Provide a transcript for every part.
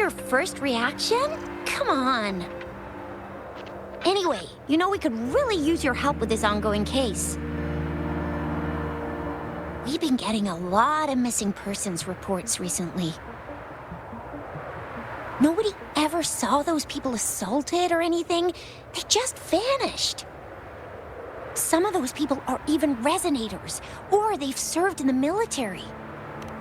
your first reaction? Come on. Anyway, we could really use your help with this ongoing case. We've been getting a lot of missing persons reports recently. Nobody ever saw those people assaulted or anything. They just vanished. Some of those people are even resonators, or they've served in the military.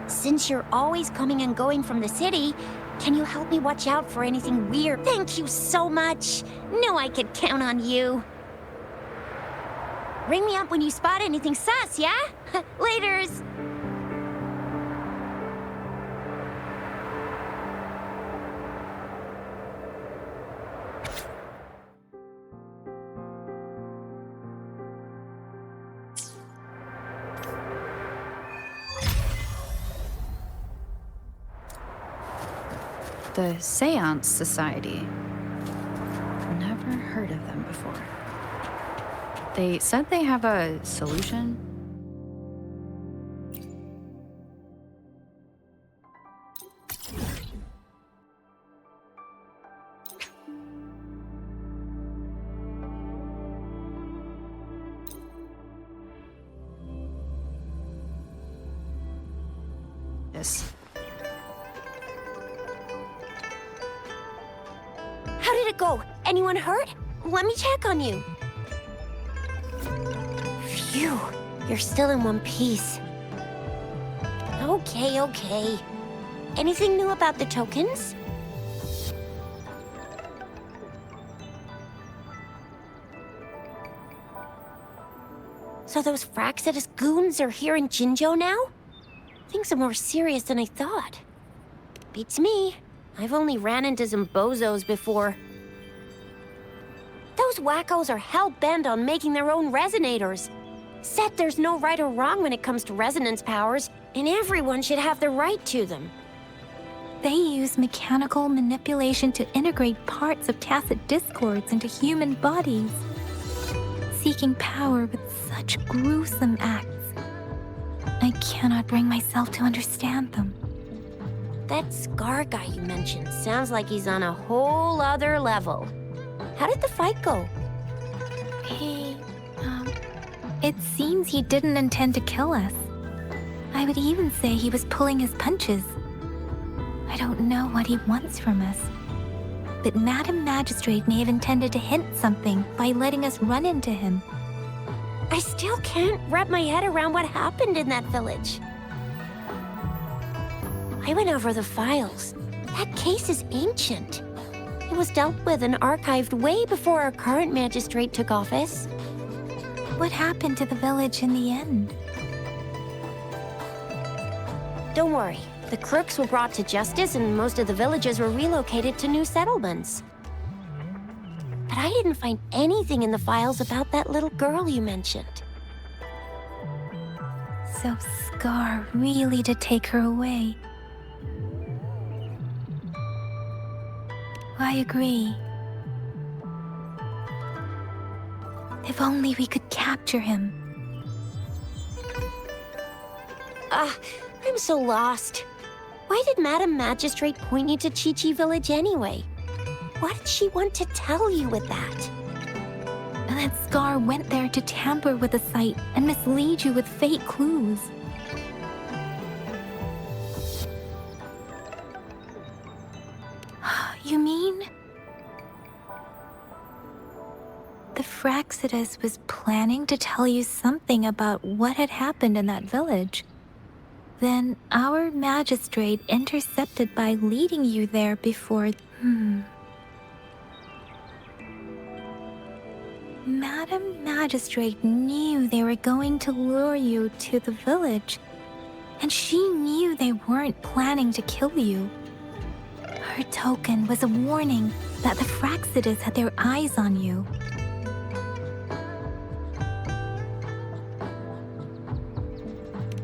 Since you're always coming and going from the city, can you help me watch out for anything weird? Thank you so much. Knew I could count on you. Ring me up when you spot anything sus, yeah? Laters. The Seance Society. Never heard of them before. They said they have a solution. Yes. How did it go? Anyone hurt? Let me check on you. Phew, you're still in one piece. Okay. Anything new about the tokens? So those Fraxidus goons are here in Jinzhou now? Things are more serious than I thought. Beats me. I've only ran into some bozos before. Those wackos are hell-bent on making their own resonators. Said there's no right or wrong when it comes to resonance powers, and everyone should have the right to them. They use mechanical manipulation to integrate parts of tacit discords into human bodies, seeking power with such gruesome acts. I cannot bring myself to understand them. That Scar guy you mentioned sounds like he's on a whole other level. How did the fight go? It seems he didn't intend to kill us. I would even say he was pulling his punches. I don't know what he wants from us. But Madam Magistrate may have intended to hint something by letting us run into him. I still can't wrap my head around what happened in that village. I went over the files. That case is ancient. It was dealt with and archived way before our current magistrate took office. What happened to the village in the end? Don't worry. The crooks were brought to justice and most of the villagers were relocated to new settlements. But I didn't find anything in the files about that little girl you mentioned. So Scar really did take her away. I agree. If only we could capture him. I'm so lost. Why did Madam Magistrate point you to Chi-Chi Village anyway? What did she want to tell you with that? That Scar went there to tamper with the site and mislead you with fake clues. You mean? The Fraxidus was planning to tell you something about what had happened in that village. Then our magistrate intercepted by leading you there before... Madam Magistrate knew they were going to lure you to the village, and she knew they weren't planning to kill you. Her token was a warning that the Fraxidus had their eyes on you.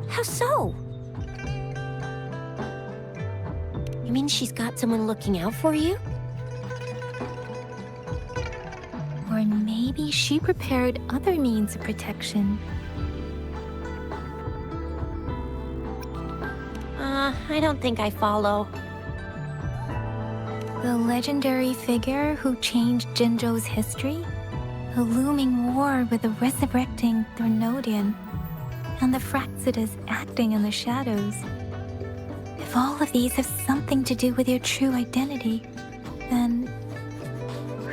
How so? You mean she's got someone looking out for you? Or maybe she prepared other means of protection. I don't think I follow. The legendary figure who changed Jinzhou's history? A looming war with the resurrecting Threnodian, and the Fraxidus acting in the shadows. If all of these have something to do with your true identity, then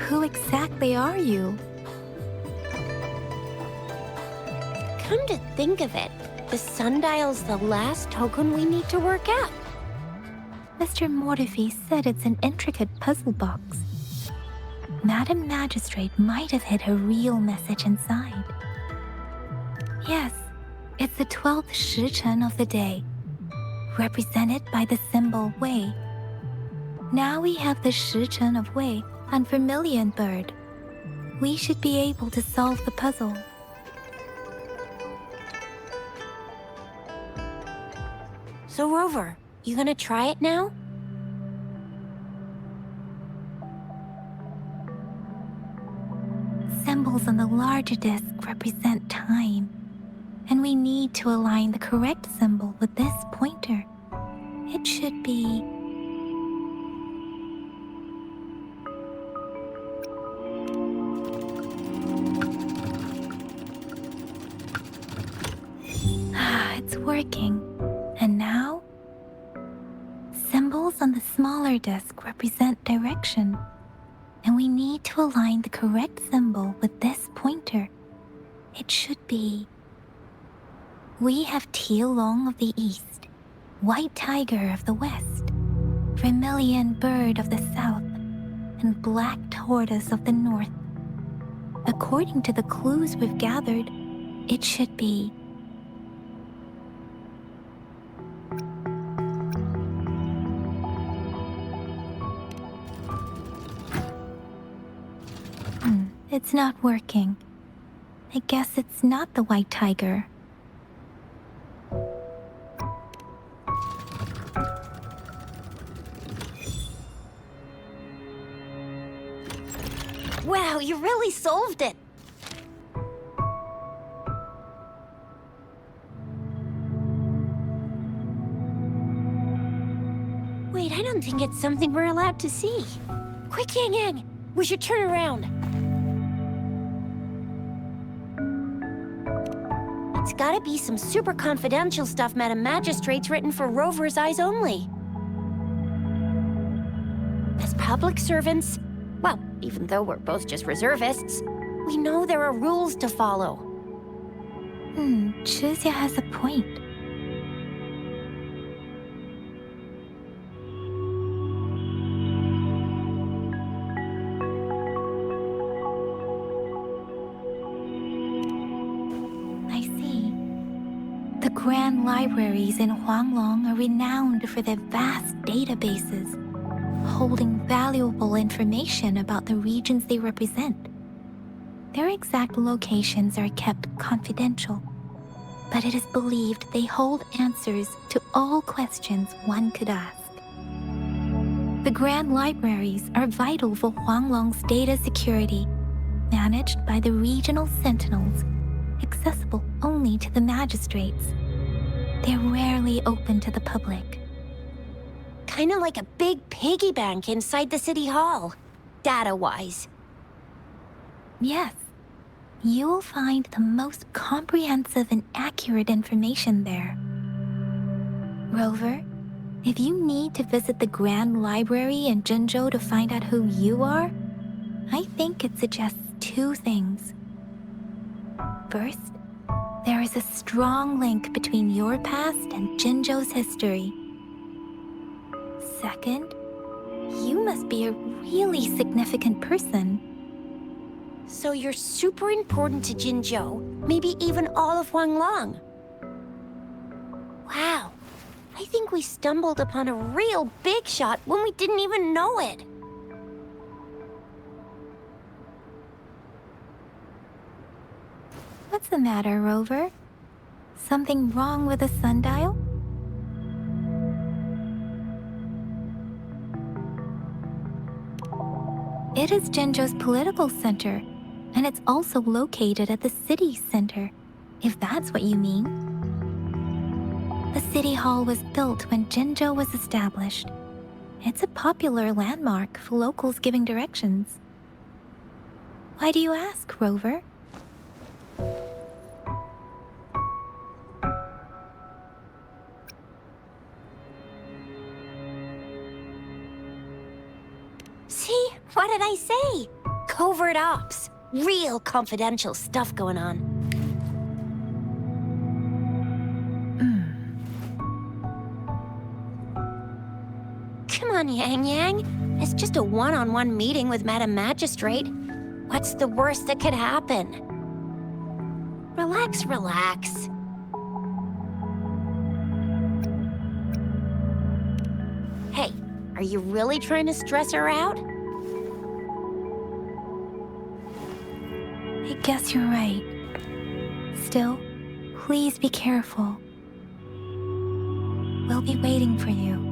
who exactly are you? Come to think of it, the sundial's the last token we need to work out. Mr. Mortefi said it's an intricate puzzle box. Madam Magistrate might have hid a real message inside. Yes, it's the 12th shichen of the day, represented by the symbol Wei. Now we have the shichen of Wei and Vermilion Bird. We should be able to solve the puzzle. So Rover, you gonna try it now? Symbols on the larger disc represent time, and we need to align the correct symbol with this pointer. It should be... it's working. And now? Symbols on the smaller disc represent direction, and we need to align the correct symbol with this pointer. It should be... We have Tielong of the east, White Tiger of the west, Vermilion Bird of the south, and Black Tortoise of the north. According to the clues we've gathered, it should be... It's not working. I guess it's not the White Tiger. Wow, you really solved it! Wait, I don't think it's something we're allowed to see. Quick, Yang Yang! We should turn around. It's gotta be some super confidential stuff Madam Magistrate's written for Rover's eyes only. As public servants, well, even though we're both just reservists, we know there are rules to follow. Chuzia has a point. I see. The grand libraries in Huanglong are renowned for their vast databases, holding valuable information about the regions they represent. Their exact locations are kept confidential, but it is believed they hold answers to all questions one could ask. The grand libraries are vital for Huanglong's data security, managed by the regional sentinels, accessible only to the magistrates. They're rarely open to the public. Kinda like a big piggy bank inside the city hall, data-wise. Yes, you will find the most comprehensive and accurate information there. Rover, if you need to visit the Grand Library in Jinzhou to find out who you are, I think it suggests two things. First, there is a strong link between your past and Jinzhou's history. Second, you must be a really significant person. So you're super important to Jinzhou, maybe even all of Huanglong. Wow, I think we stumbled upon a real big shot when we didn't even know it. What's the matter, Rover? Something wrong with the sundial? It is Jinzhou's political center, and it's also located at the city center, if that's what you mean. The city hall was built when Jinzhou was established. It's a popular landmark for locals giving directions. Why do you ask, Rover? See? What did I say? Covert ops. Real confidential stuff going on. Come on, Yang Yang. It's just a one-on-one meeting with Madam Magistrate. What's the worst that could happen? Relax, relax. Hey, are you really trying to stress her out? I guess you're right. Still, please be careful. We'll be waiting for you.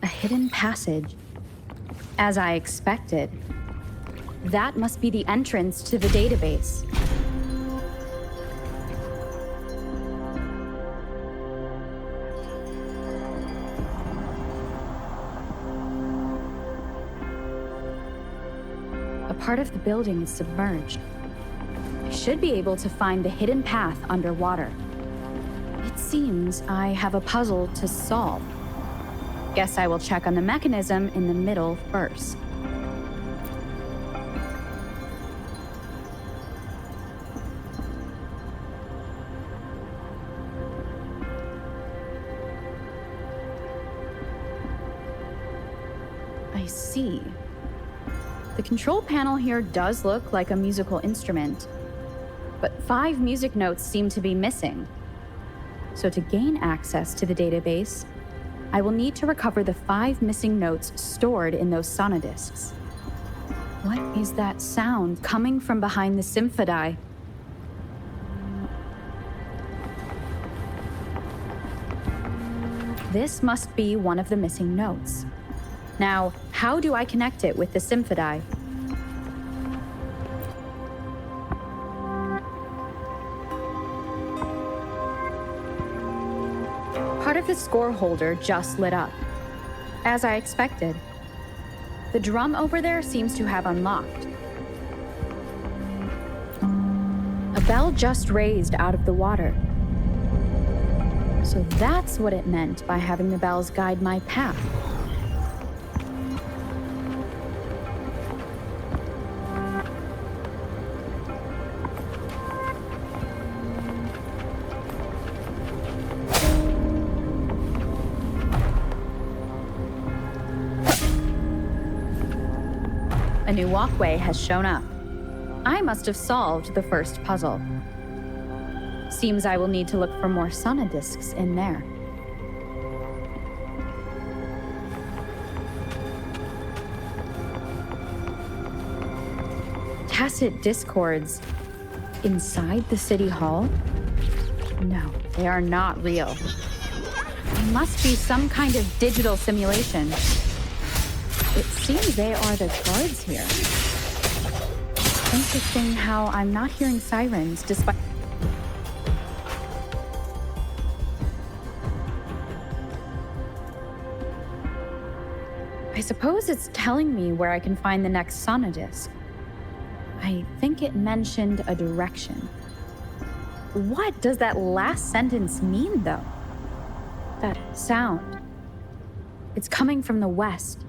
A hidden passage. As I expected. That must be the entrance to the database. A part of the building is submerged. I should be able to find the hidden path underwater. It seems I have a puzzle to solve. Guess I will check on the mechanism in the middle first. I see. The control panel here does look like a musical instrument, but 5 music notes seem to be missing. So to gain access to the database, I will need to recover the 5 missing notes stored in those sonodiscs. What is that sound coming from behind the symphodi? This must be one of the missing notes. Now, how do I connect it with the symphodi? of the score holder just lit up. As I expected. The drum over there seems to have unlocked. A bell just raised out of the water. So that's what it meant by having the bells guide my path. A new walkway has shown up. I must have solved the first puzzle. Seems I will need to look for more sonodiscs in there. Tacit discords inside the city hall? No, they are not real. They must be some kind of digital simulation. It seems they are the guards here. Interesting how I'm not hearing sirens despite... I suppose it's telling me where I can find the next sonodisc. I think it mentioned a direction. What does that last sentence mean, though? That sound. It's coming from the west.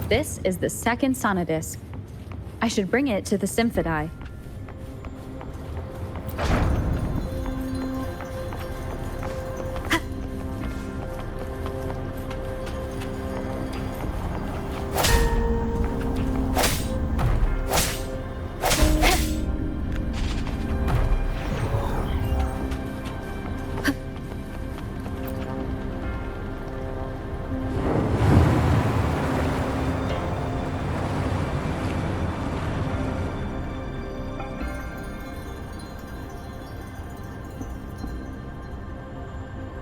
This is the second sonodisc. I should bring it to the Symphodi.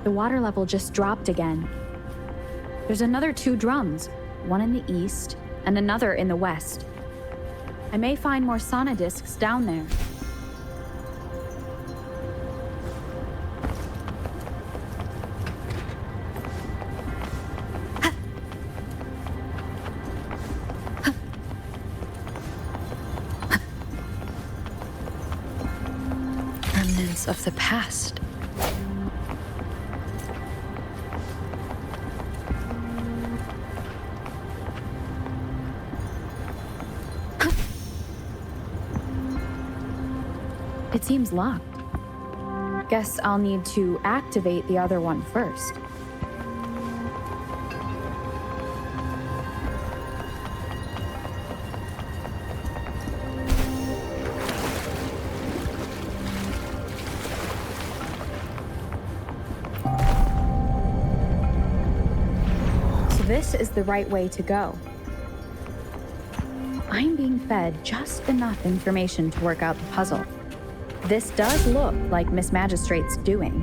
The water level just dropped again. There's another 2 drums, one in the east and another in the west. I may find more sonodiscs down there. Remnants of the past. It seems locked. Guess I'll need to activate the other one first. So this is the right way to go. I'm being fed just enough information to work out the puzzle. This does look like Miss Magistrate's doing.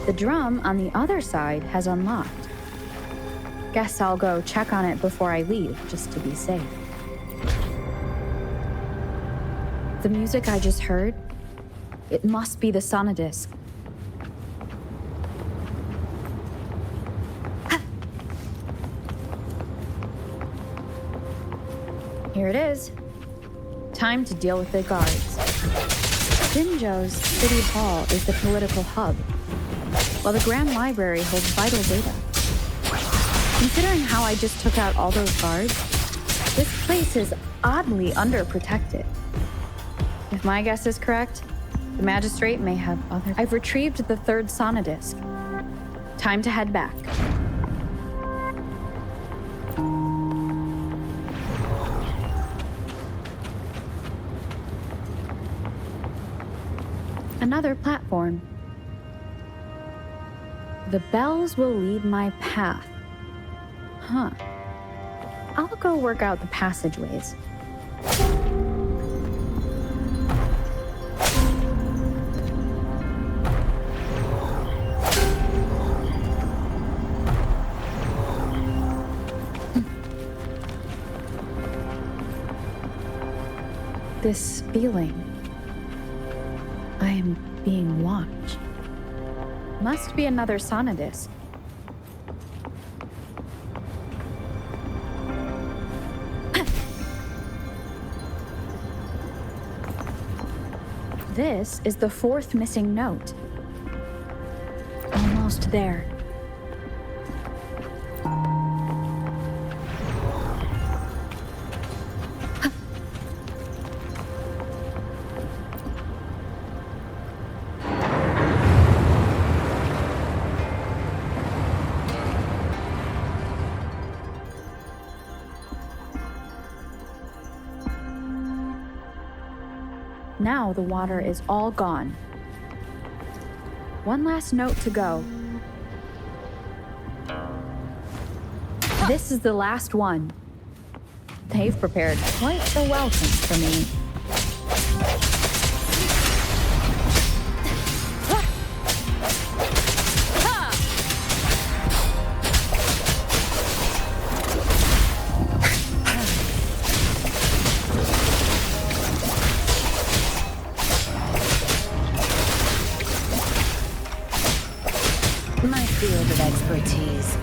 The drum on the other side has unlocked. Guess I'll go check on it before I leave, just to be safe. The music I just heard, it must be the sonodisc. Here it is. Time to deal with the guards. Jinzhou's City Hall is the political hub, while the Grand Library holds vital data. Considering how I just took out all those guards, this place is oddly underprotected. If my guess is correct, the magistrate may have other... I've retrieved the 3rd sonodisc. Time to head back. Another platform. The bells will lead my path. Huh. I'll go work out the passageways. This feeling. I am being watched. Must be another sonodisc. This is the fourth missing note. Almost there. Now the water is all gone. One last note to go. This is the last one. They've prepared quite the welcome for me. My field of expertise.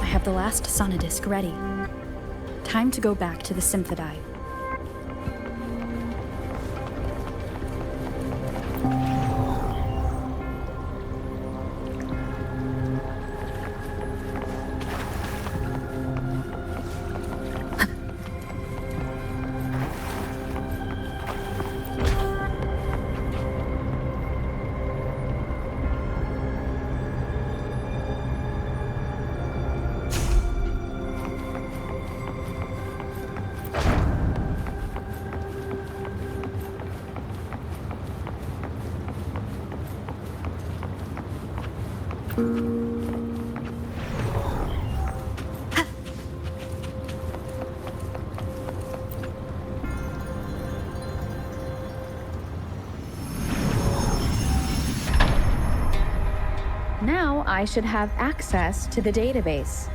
I have the last sonodisc ready. Time to go back to the Symphodi. Now I should have access to the database.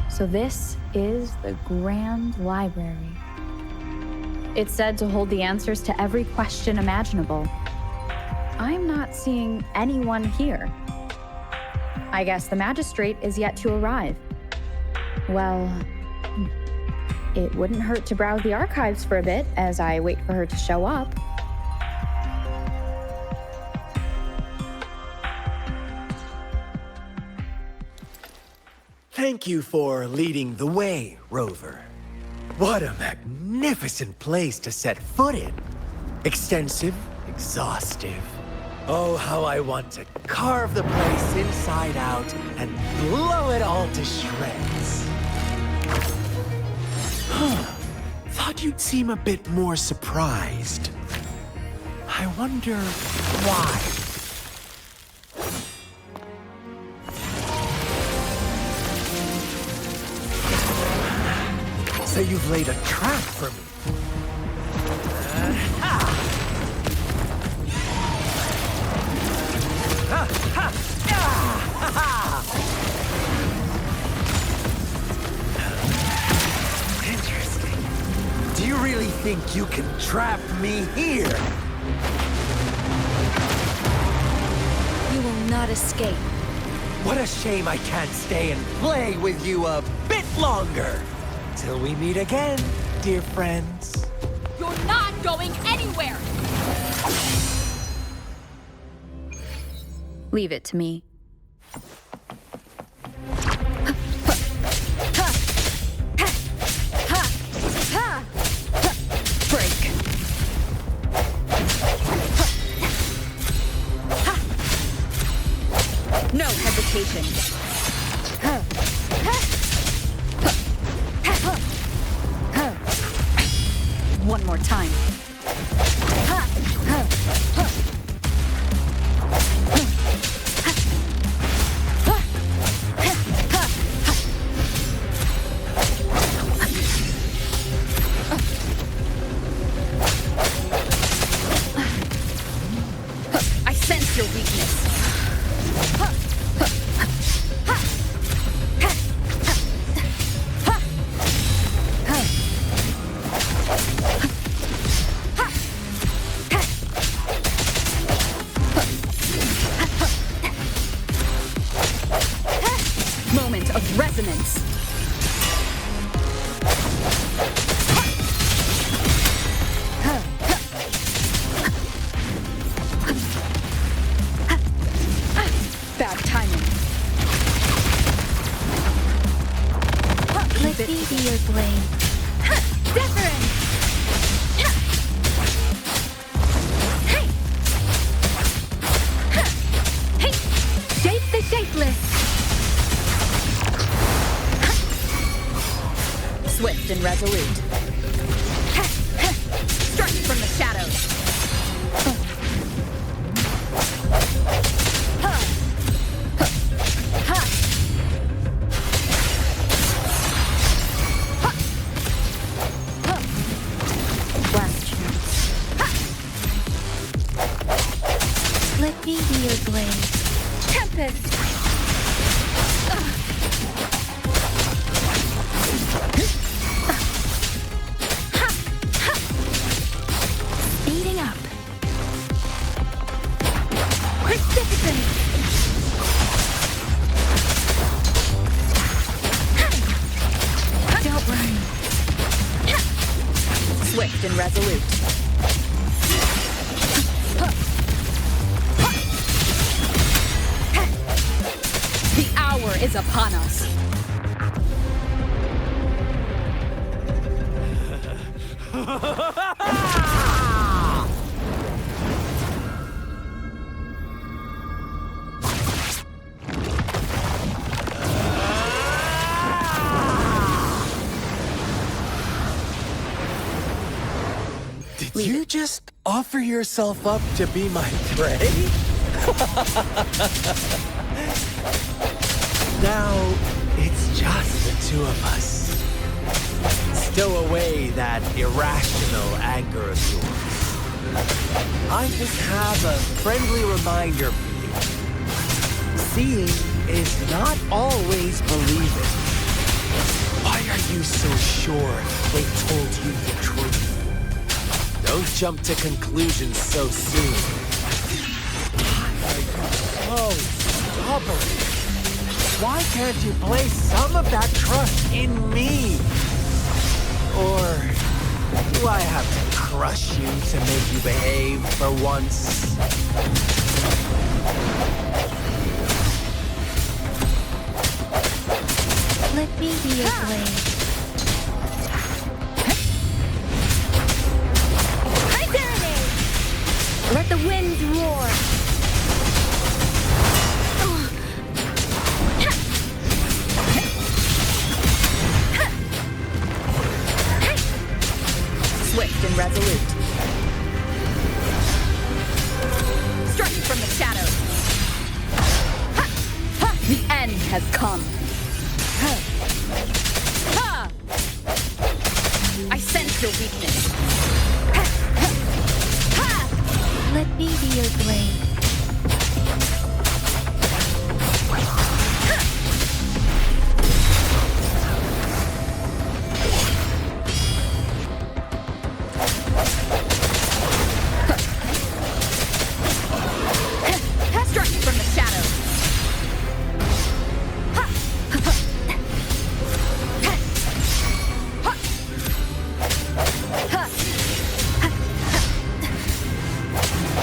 So this is the Grand Library. It's said to hold the answers to every question imaginable. I'm not seeing anyone here. I guess the magistrate is yet to arrive. Well, it wouldn't hurt to browse the archives for a bit as I wait for her to show up. Thank you for leading the way, Rover. What a magnificent place to set foot in. Extensive, exhaustive. Oh, how I want to carve the place inside out and blow it all to shreds. Thought you'd seem a bit more surprised. I wonder why. So you've laid a trap for me. Interesting. Do you really think you can trap me here? You will not escape. What a shame I can't stay and play with you a bit longer. Till we meet again, dear friends. You're not going anywhere! Leave it to me. Break. No hesitation. One more time. I sense your weakness. Moment of resonance. Bad timing. Let me be your blade. Wuthering! Hey! Hey! Shape the shapeless! Swift and resolute. Strike from the shadows. Last chance. Let me be your blade. Tempest! Speeding up. Precipitant! Don't worry. Swift and resolute. The hour is upon us. Did you just offer yourself up to be my prey? Now, it's just the two of us. Stow away that irrational anger of yours. I just have a friendly reminder for you. Seeing is not always believing. Why are you so sure they told you the truth? Don't jump to conclusions so soon. Why are you so stubborn? Why can't you place some of that trust in me? Or do I have to crush you to make you behave for once? Let me be your blade. I serenade! Let the winds roar! Swift and resolute. Strike from the shadows. The end has come. I sense your weakness. Let me be your blade. Strike from the shadows.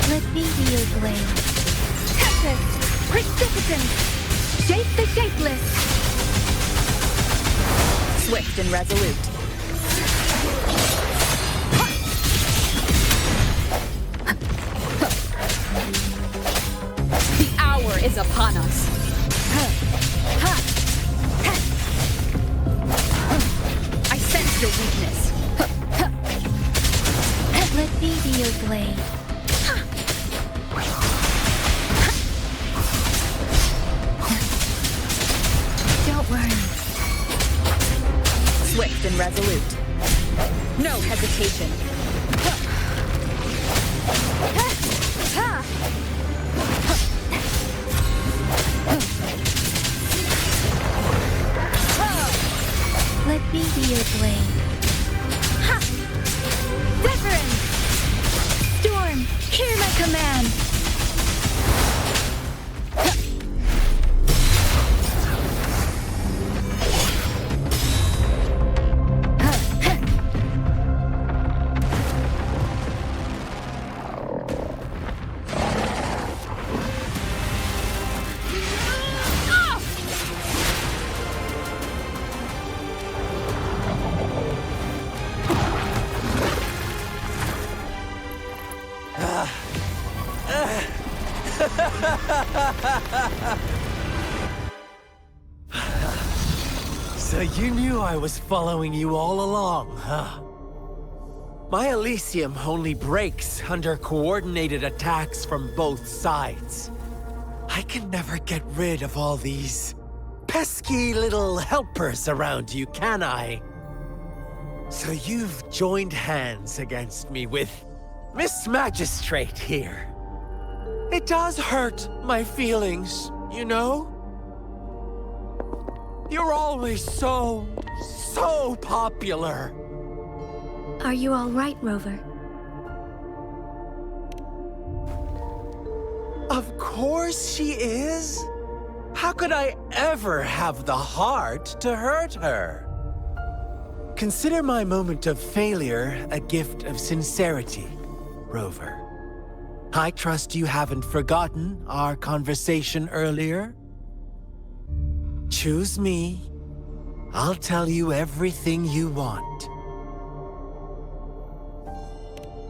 Let me be your blade. Tempest! Precipitant! Shape the shapeless! Swift and resolute. The hour is upon us. I sense your weakness. Let me be your blade. Don't worry. Swift and resolute. No hesitation. Let me be your blade. Wuthering! Storm, hear my command! So you knew I was following you all along, huh? My Elysium only breaks under coordinated attacks from both sides. I can never get rid of all these pesky little helpers around you, can I? So you've joined hands against me with Miss Magistrate here. It does hurt my feelings, you know? You're always so popular. Are you all right, Rover? Of course she is. How could I ever have the heart to hurt her? Consider my moment of failure a gift of sincerity, Rover. I trust you haven't forgotten our conversation earlier. Choose me. I'll tell you everything you want.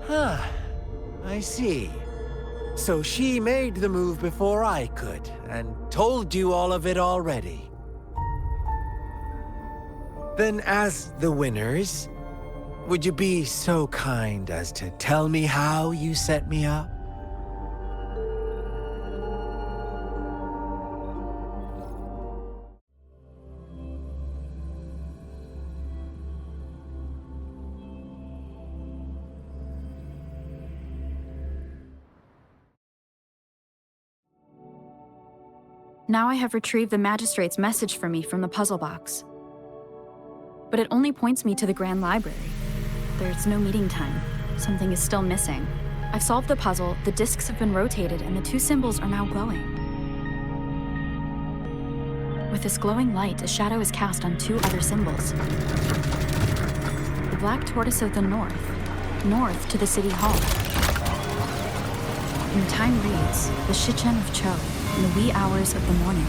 Huh. I see. So she made the move before I could, and told you all of it already. Then as the winners, would you be so kind as to tell me how you set me up? Now I have retrieved the magistrate's message for me from the puzzle box. But it only points me to the Grand Library. There's no meeting time. Something is still missing. I've solved the puzzle, the discs have been rotated, and the two symbols are now glowing. With this glowing light, a shadow is cast on two other symbols. The black tortoise of the north to the city hall. And the time reads, the Shichen of Cho, in the wee hours of the morning.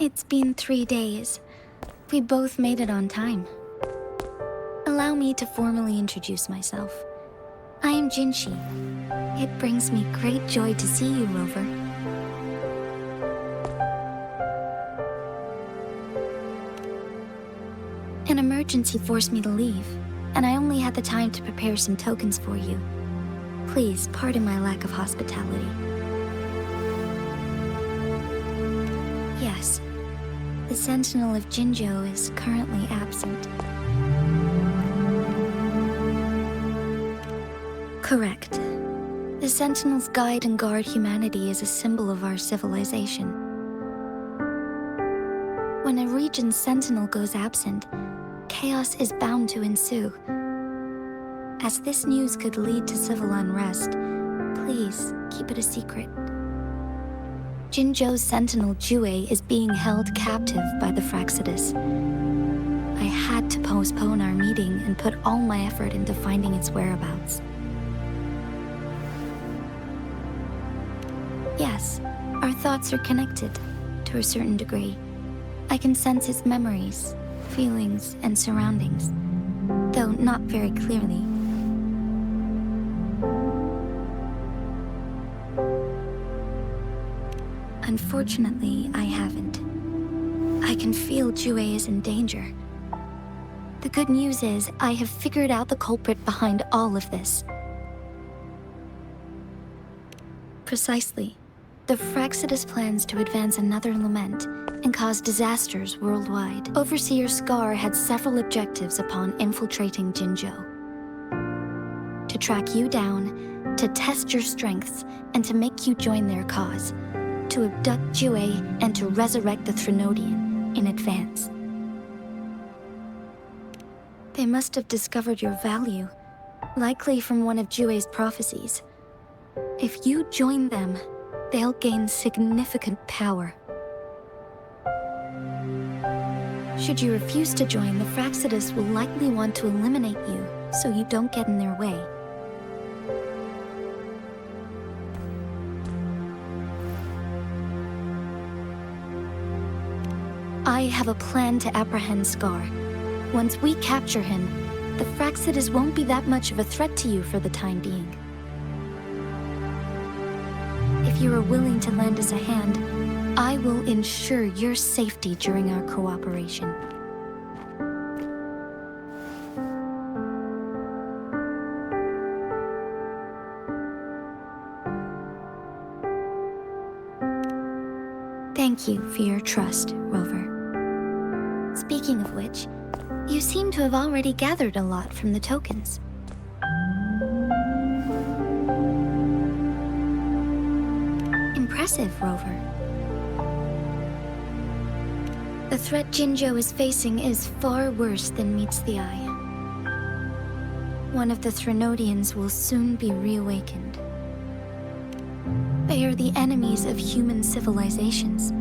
It's been 3 days. We both made it on time. Allow me to formally introduce myself. I am Jinshi. It brings me great joy to see you, Rover. An emergency forced me to leave, and I only had the time to prepare some tokens for you. Please pardon my lack of hospitality. Yes, the Sentinel of Jinzhou is currently absent. Correct. The Sentinels guide and guard humanity as a symbol of our civilization. When a region's Sentinel goes absent, chaos is bound to ensue. As this news could lead to civil unrest, please keep it a secret. Jinzhou's sentinel Jue is being held captive by the Fraxidus. I had to postpone our meeting and put all my effort into finding its whereabouts. Yes, our thoughts are connected, to a certain degree. I can sense his memories, feelings, and surroundings, though not very clearly. Unfortunately, I haven't. I can feel Jue is in danger. The good news is, I have figured out the culprit behind all of this. Precisely. The Fraxidus plans to advance another lament and cause disasters worldwide. Overseer Scar had several objectives upon infiltrating Jinzhou. To track you down, to test your strengths, and to make you join their cause. To abduct Jue and to resurrect the Threnodian in advance. They must have discovered your value, likely from one of Jue's prophecies. If you join them, they'll gain significant power. Should you refuse to join, the Fraxidus will likely want to eliminate you, so you don't get in their way. I have a plan to apprehend Scar. Once we capture him, the Fraxidus won't be that much of a threat to you for the time being. If you are willing to lend us a hand, I will ensure your safety during our cooperation. Thank you for your trust, Rover. Speaking of which, you seem to have already gathered a lot from the tokens. Impressive, Rover. The threat Jinzhou is facing is far worse than meets the eye. One of the Threnodians will soon be reawakened. They are the enemies of human civilizations,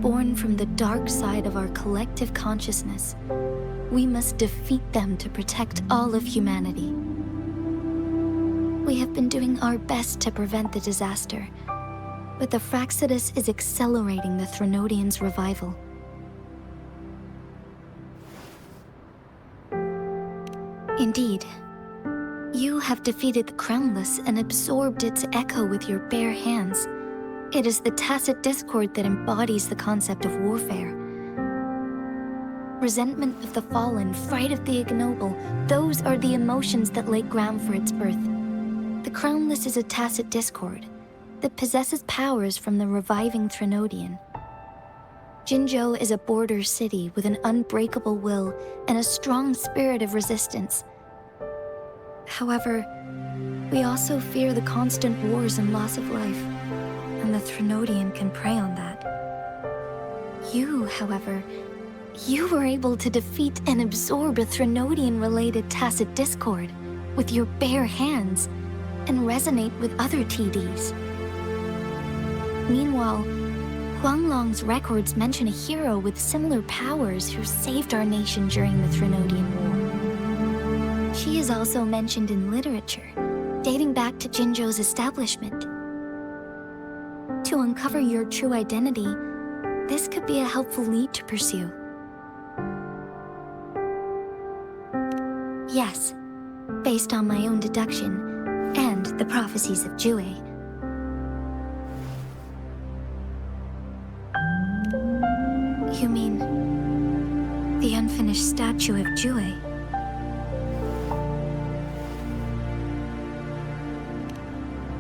born from the dark side of our collective consciousness. We must defeat them to protect all of humanity. We have been doing our best to prevent the disaster, but the Fraxidus is accelerating the Threnodians' revival. Indeed, you have defeated the Crownless and absorbed its echo with your bare hands. It is the tacit discord that embodies the concept of warfare. Resentment of the fallen, fright of the ignoble, those are the emotions that lay ground for its birth. The Crownless is a tacit discord that possesses powers from the reviving Threnodian. Jinzhou is a border city with an unbreakable will and a strong spirit of resistance. However, we also fear the constant wars and loss of life, and the Threnodian can prey on that. You, however, you were able to defeat and absorb a Threnodian-related tacit discord with your bare hands and resonate with other TDs. Meanwhile, Huanglong's records mention a hero with similar powers who saved our nation during the Threnodian War. She is also mentioned in literature, dating back to Jinzhou's establishment. To uncover your true identity, this could be a helpful lead to pursue. Yes, based on my own deduction and the prophecies of Jue. You mean the unfinished statue of Jue?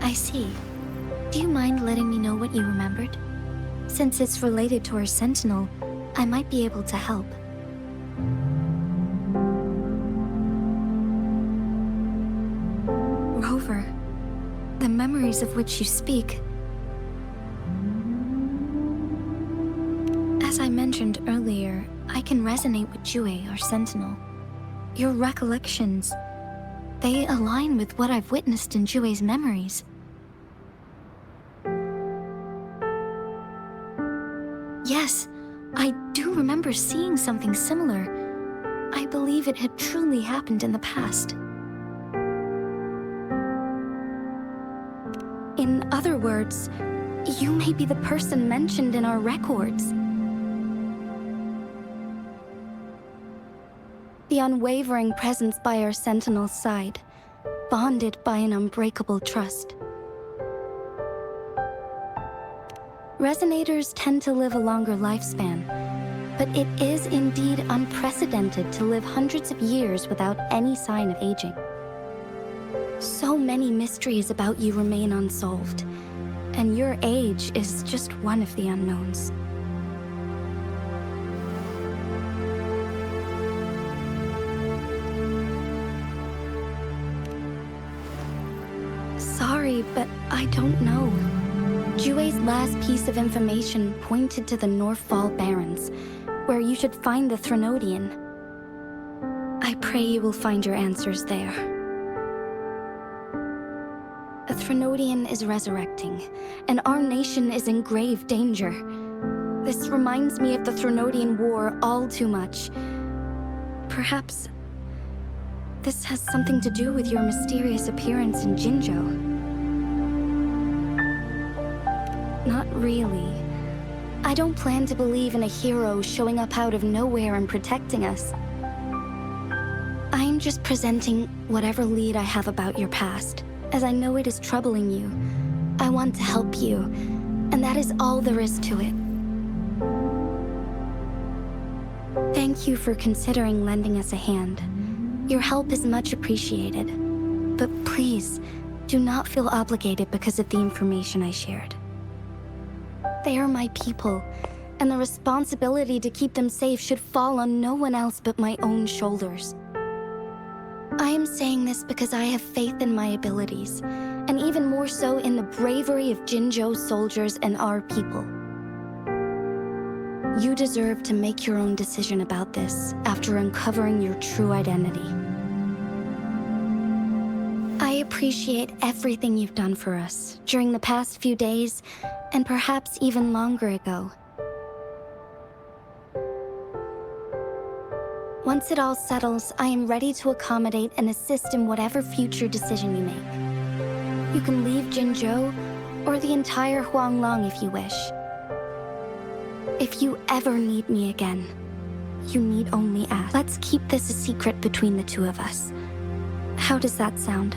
I see. Do you mind letting me know what you remembered? Since it's related to our sentinel, I might be able to help. Rover, the memories of which you speak. As I mentioned earlier, I can resonate with Jue, our sentinel. Your recollections, they align with what I've witnessed in Jue's memories. Yes, I do remember seeing something similar. I believe it had truly happened in the past. In other words, you may be the person mentioned in our records. The unwavering presence by our sentinel's side, bonded by an unbreakable trust. Resonators tend to live a longer lifespan, but it is indeed unprecedented to live hundreds of years without any sign of aging. So many mysteries about you remain unsolved, and your age is just one of the unknowns. Sorry, but I don't know. Jue's last piece of information pointed to the Northfall Barrens, where you should find the Threnodian. I pray you will find your answers there. A Threnodian is resurrecting, and our nation is in grave danger. This reminds me of the Threnodian War all too much. Perhaps this has something to do with your mysterious appearance in Jinzhou. Not really. I don't plan to believe in a hero showing up out of nowhere and protecting us. I'm just presenting whatever lead I have about your past, as I know it is troubling you. I want to help you, and that is all there is to it. Thank you for considering lending us a hand. Your help is much appreciated. But please, do not feel obligated because of the information I shared. They are my people, and the responsibility to keep them safe should fall on no one else but my own shoulders. I am saying this because I have faith in my abilities, and even more so in the bravery of Jinzhou's soldiers and our people. You deserve to make your own decision about this after uncovering your true identity. I appreciate everything you've done for us during the past few days, and perhaps even longer ago. Once it all settles, I am ready to accommodate and assist in whatever future decision you make. You can leave Jinzhou, or the entire Huanglong if you wish. If you ever need me again, you need only ask. Let's keep this a secret between the two of us. How does that sound?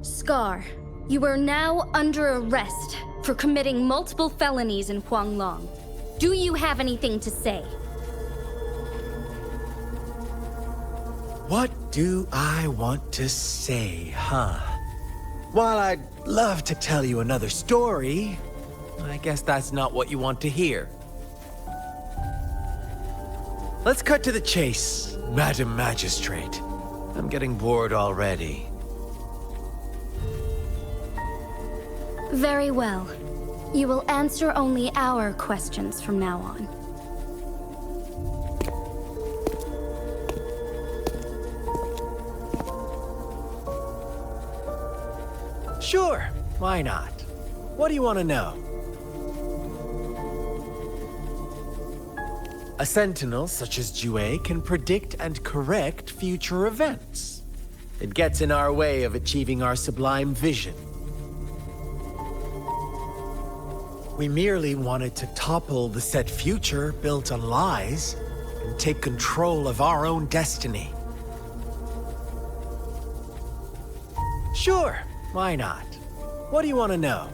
Scar, you are now under arrest for committing multiple felonies in Huanglong. Do you have anything to say? What do I want to say, huh? While I'd love to tell you another story, I guess that's not what you want to hear. Let's cut to the chase, Madam Magistrate. I'm getting bored already. Very well. You will answer only our questions from now on. Sure, why not? What do you want to know? A sentinel such as Jue can predict and correct future events. It gets in our way of achieving our sublime vision. We merely wanted to topple the set future built on lies and take control of our own destiny. Sure, why not? What do you want to know?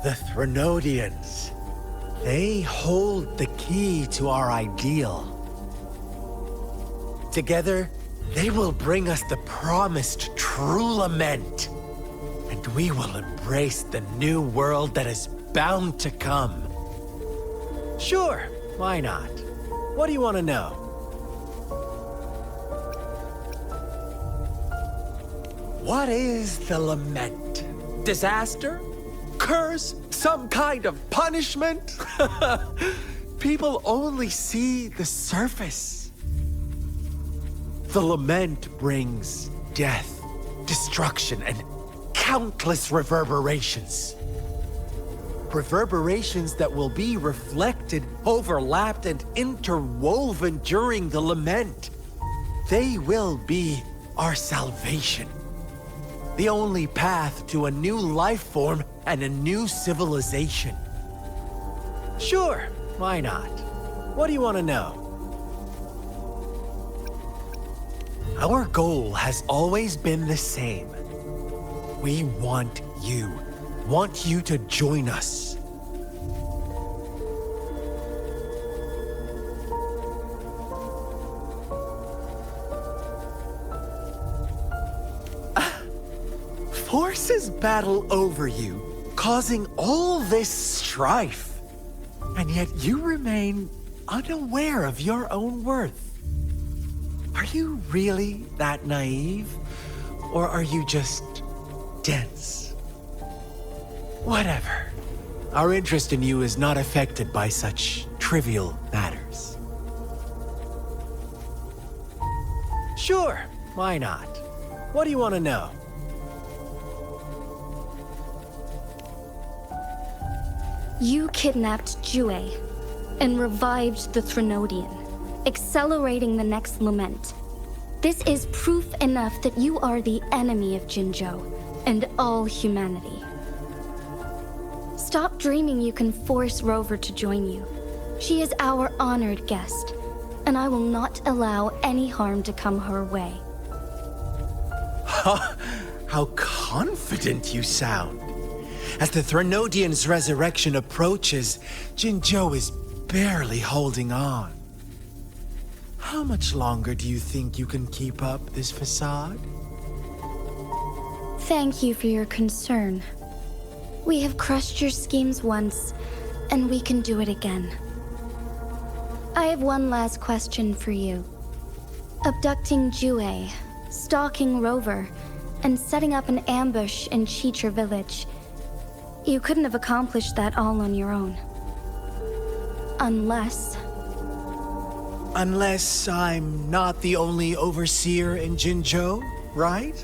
The Threnodians. They hold the key to our ideal. Together, they will bring us the promised true lament. And we will embrace the new world that is bound to come. Sure, why not? What do you want to know? What is the lament? Disaster? Curse? Some kind of punishment? People only see the surface. The lament brings death, destruction, and countless reverberations. Reverberations that will be reflected, overlapped, and interwoven during the lament. They will be our salvation. The only path to a new life form and a new civilization. Sure, why not? What do you want to know? Our goal has always been the same. We want you to join us. Forces battle over you, causing all this strife. And yet you remain unaware of your own worth. Are you really that naive? Or are you just dense? Whatever. Our interest in you is not affected by such trivial matters. Sure, why not? What do you want to know? You kidnapped Jue and revived the Threnodian, accelerating the next lament. This is proof enough that you are the enemy of Jinzhou and all humanity. Stop dreaming you can force Rover to join you. She is our honored guest, and I will not allow any harm to come her way. How confident you sound. As the Threnodian's resurrection approaches, Jinzhou is barely holding on. How much longer do you think you can keep up this facade? Thank you for your concern. We have crushed your schemes once, and we can do it again. I have one last question for you. Abducting Jue, stalking Rover, and setting up an ambush in Chitra village. You couldn't have accomplished that all on your own. Unless I'm not the only overseer in Jinzhou, right?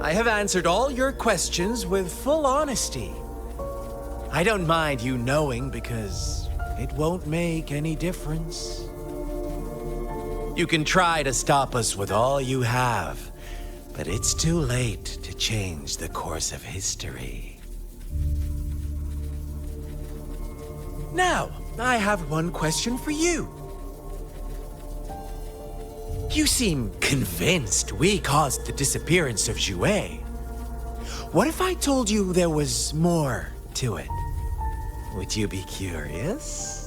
I have answered all your questions with full honesty. I don't mind you knowing because it won't make any difference. You can try to stop us with all you have, but it's too late to change the course of history. Now, I have one question for you. You seem convinced we caused the disappearance of Jue. What if I told you there was more to it? Would you be curious?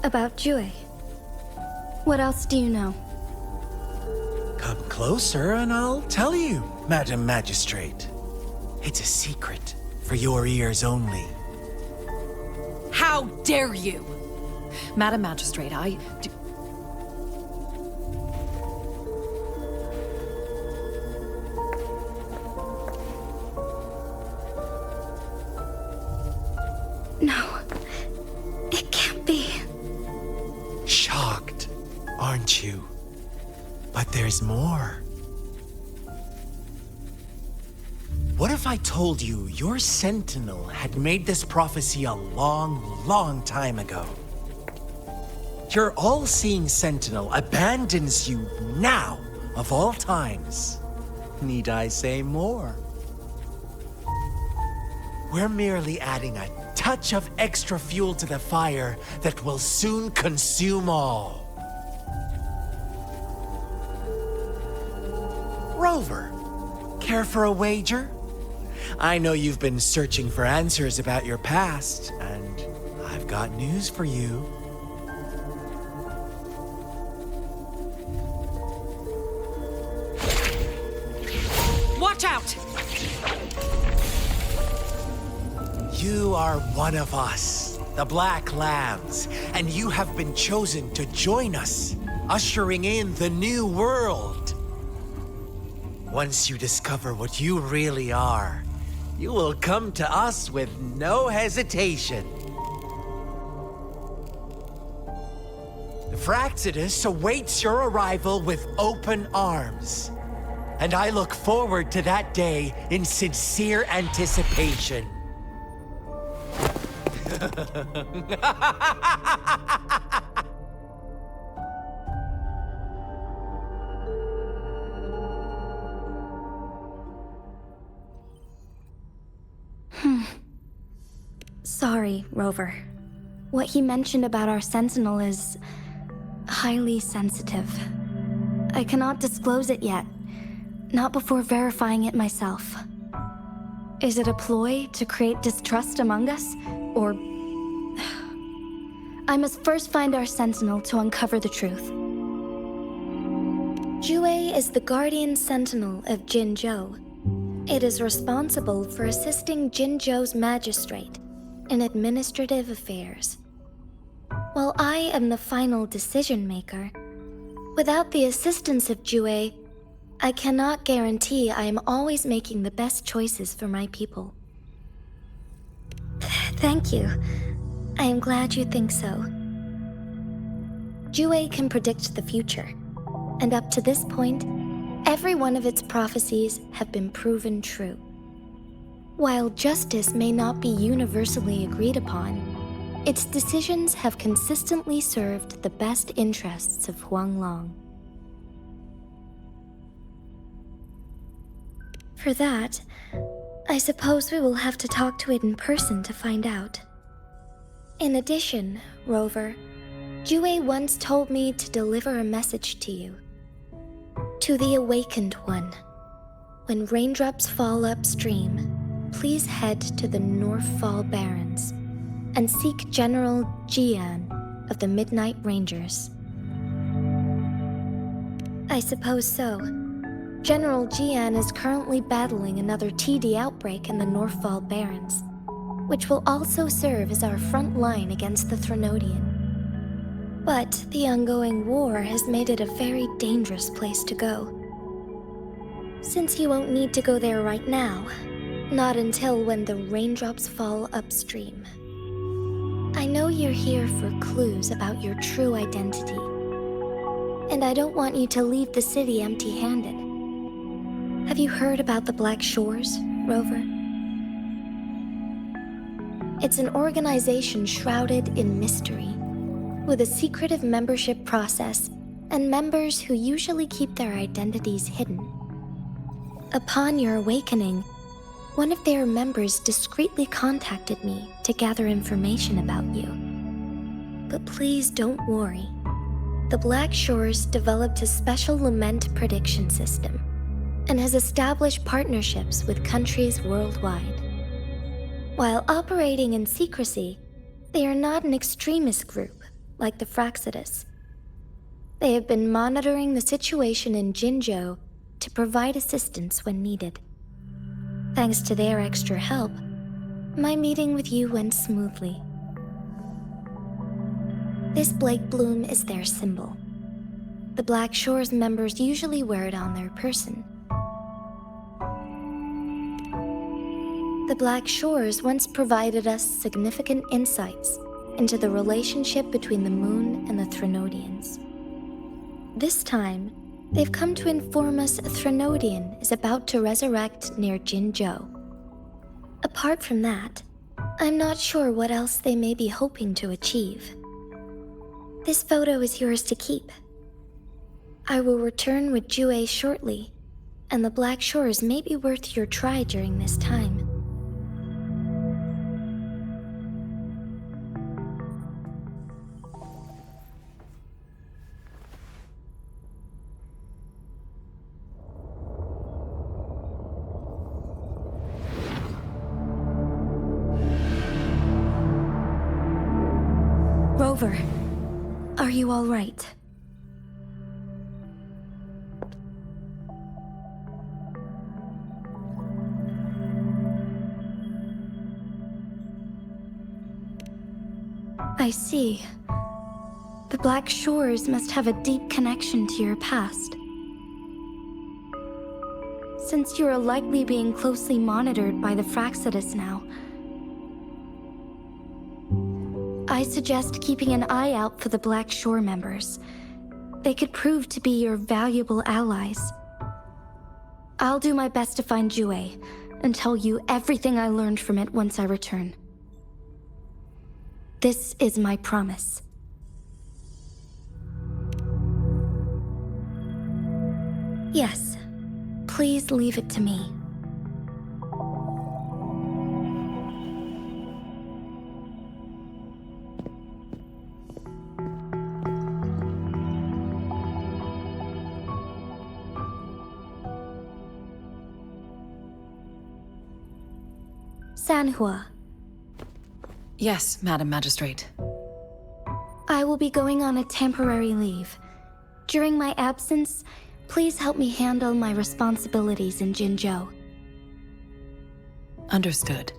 about Jue. What else do you know? Come closer and I'll tell you, Madam Magistrate. It's a secret for your ears only. How dare you? Madam Magistrate, No, it can't be. Shocked, aren't you? But there's more. What if I told you your sentinel had made this prophecy a long, long time ago? Your all-seeing sentinel abandons you now, of all times. Need I say more? We're merely adding a touch of extra fuel to the fire that will soon consume all. Rover, care for a wager? I know you've been searching for answers about your past, and I've got news for you. watch out! You are one of us, the Black Lambs, and And you have been chosen to join us, ushering in the new world. Once you discover what you really are, you will come to us with no hesitation. The Fraxidus awaits your arrival with open arms. And I look forward to that day in sincere anticipation. Sorry, Rover. What he mentioned about our sentinel is highly sensitive. I cannot disclose it yet, not before verifying it myself. Is it a ploy to create distrust among us, or... I must first find our sentinel to uncover the truth. Jue is the guardian sentinel of Jinzhou. It is responsible for assisting Jinzhou's magistrate in administrative affairs. While I am the final decision maker, without the assistance of Jue, I cannot guarantee I am always making the best choices for my people. Thank you. I am glad you think so. Jue can predict the future, and up to this point, every one of its prophecies have been proven true. While justice may not be universally agreed upon, its decisions have consistently served the best interests of Huanglong. For that, I suppose we will have to talk to it in person to find out. In addition, Rover, Jue once told me to deliver a message to you. To the Awakened One. When raindrops fall upstream, please head to the Northfall Barrens and seek General Jian of the Midnight Rangers. I suppose so. General Jian is currently battling another TD outbreak in the Northfall Barrens, which will also serve as our front line against the Threnodian. But the ongoing war has made it a very dangerous place to go. Since you won't need to go there right now, not until when the raindrops fall upstream. I know you're here for clues about your true identity, and I don't want you to leave the city empty-handed. Have you heard about the Black Shores, Rover? It's an organization shrouded in mystery, with a secretive membership process and members who usually keep their identities hidden. Upon your awakening, one of their members discreetly contacted me to gather information about you. But please don't worry. The Black Shores developed a special lament prediction system and has established partnerships with countries worldwide. While operating in secrecy, they are not an extremist group like the Fraxidus. They have been monitoring the situation in Jinzhou to provide assistance when needed. Thanks to their extra help, my meeting with you went smoothly. This Blake Bloom is their symbol. The Black Shores members usually wear it on their person. The Black Shores once provided us significant insights into the relationship between the Moon and the Threnodians. This time, they've come to inform us a Threnodian is about to resurrect near Jinzhou. Apart from that, I'm not sure what else they may be hoping to achieve. This photo is yours to keep. I will return with Jue shortly, and the Black Shores may be worth your try during this time. Rover, are you all right? I see. The Black Shores must have a deep connection to your past. Since you are likely being closely monitored by the Fraxidus now, I suggest keeping an eye out for the Black Shore members. They could prove to be your valuable allies. I'll do my best to find Jue and tell you everything I learned from it once I return. This is my promise. Yes, please leave it to me. Sanhua, Yes, Madam Magistrate. I will be going on a temporary leave. During my absence, please help me handle my responsibilities in Jinzhou. Understood.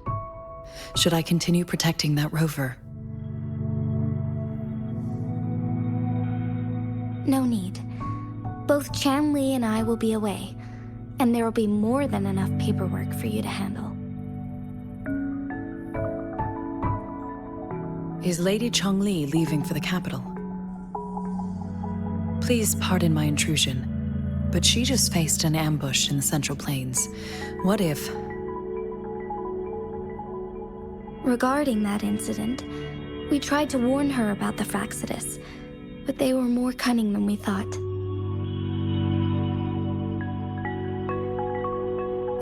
Should I continue protecting that rover? No need. Both Chanli and I will be away, and there will be more than enough paperwork for you to handle. Is Lady Chongli leaving for the capital? Please pardon my intrusion, but she just faced an ambush in the Central Plains. What if... Regarding that incident, we tried to warn her about the Fraxidus, but they were more cunning than we thought.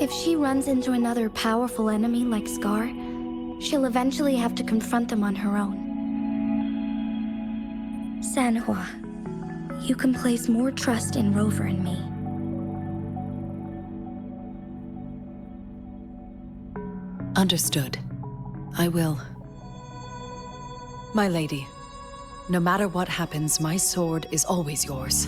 If she runs into another powerful enemy like Scar, she'll eventually have to confront them on her own. Sanhua, you can place more trust in Rover and me. Understood. I will. My lady, no matter what happens, my sword is always yours.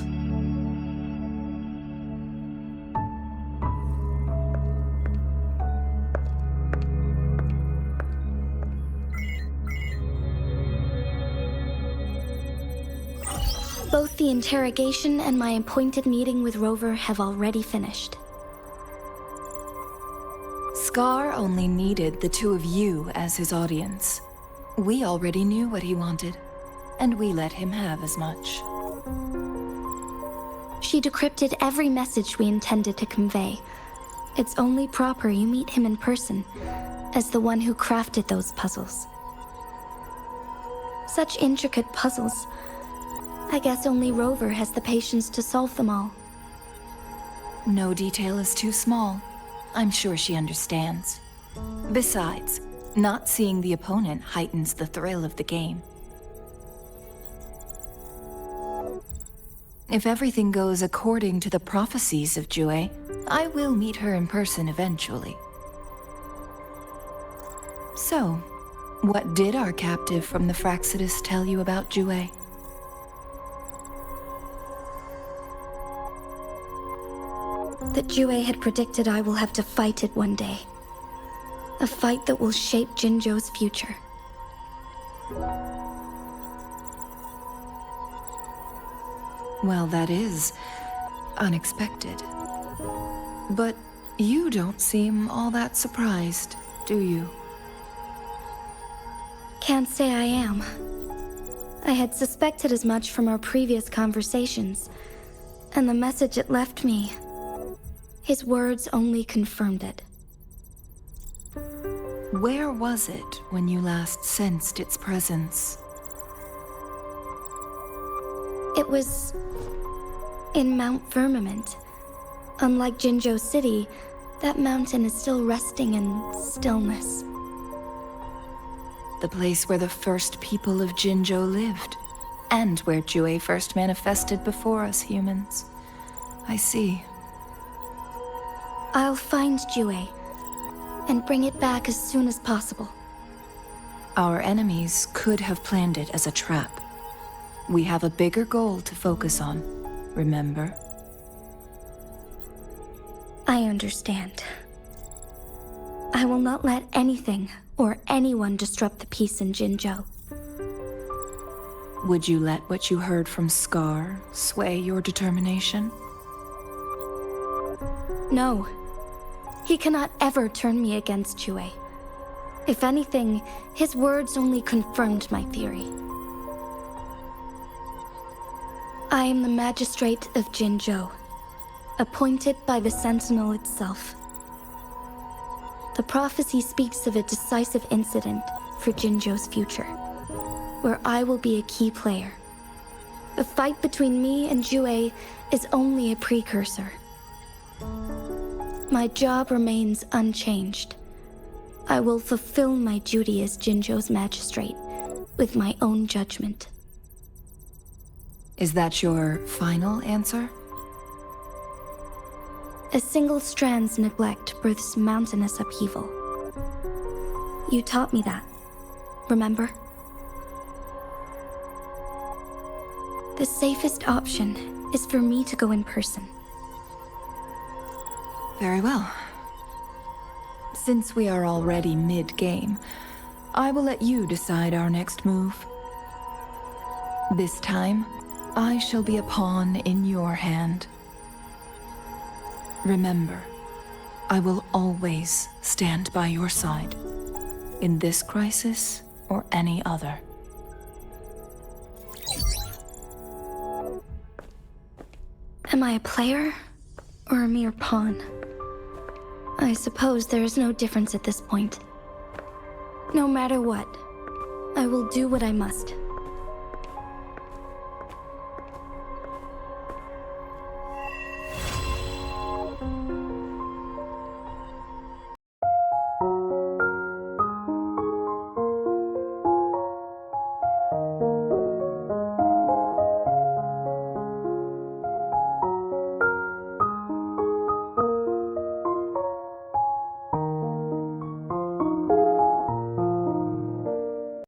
Both the interrogation and my appointed meeting with Rover have already finished. Scar only needed the two of you as his audience. We already knew what he wanted, and we let him have as much. She decrypted every message we intended to convey. It's only proper you meet him in person, as the one who crafted those puzzles. Such intricate puzzles. I guess only Rover has the patience to solve them all. No detail is too small. I'm sure she understands. Besides, not seeing the opponent heightens the thrill of the game. If everything goes according to the prophecies of Jue, I will meet her in person eventually. So, what did our captive from the Fraxidus tell you about Jue? That Jue had predicted I will have to fight it one day. A fight that will shape Jinzhou's future. Well, that is unexpected. But you don't seem all that surprised, do you? Can't say I am. I had suspected as much from our previous conversations, and the message it left me, his words only confirmed it. Where was it when you last sensed its presence? It was in Mount Firmament. Unlike Jinzhou City, that mountain is still resting in stillness. The place where the first people of Jinzhou lived, and where Jue first manifested before us humans. I see. I'll find Jue and bring it back as soon as possible. Our enemies could have planned it as a trap. We have a bigger goal to focus on, remember? I understand. I will not let anything or anyone disrupt the peace in Jinzhou. Would you let what you heard from Scar sway your determination? No. He cannot ever turn me against Jue. If anything, his words only confirmed my theory. I am the magistrate of Jinzhou, appointed by the Sentinel itself. The prophecy speaks of a decisive incident for Jinzhou's future, where I will be a key player. The fight between me and Jue is only a precursor. My job remains unchanged. I will fulfill my duty as Jinzhou's magistrate with my own judgment. Is that your final answer? A single strand's neglect births mountainous upheaval. You taught me that, remember? The safest option is for me to go in person. Very well. Since we are already mid-game, I will let you decide our next move. This time, I shall be a pawn in your hand. Remember, I will always stand by your side, in this crisis or any other. Am I a player or a mere pawn? I suppose there is no difference at this point. No matter what, I will do what I must.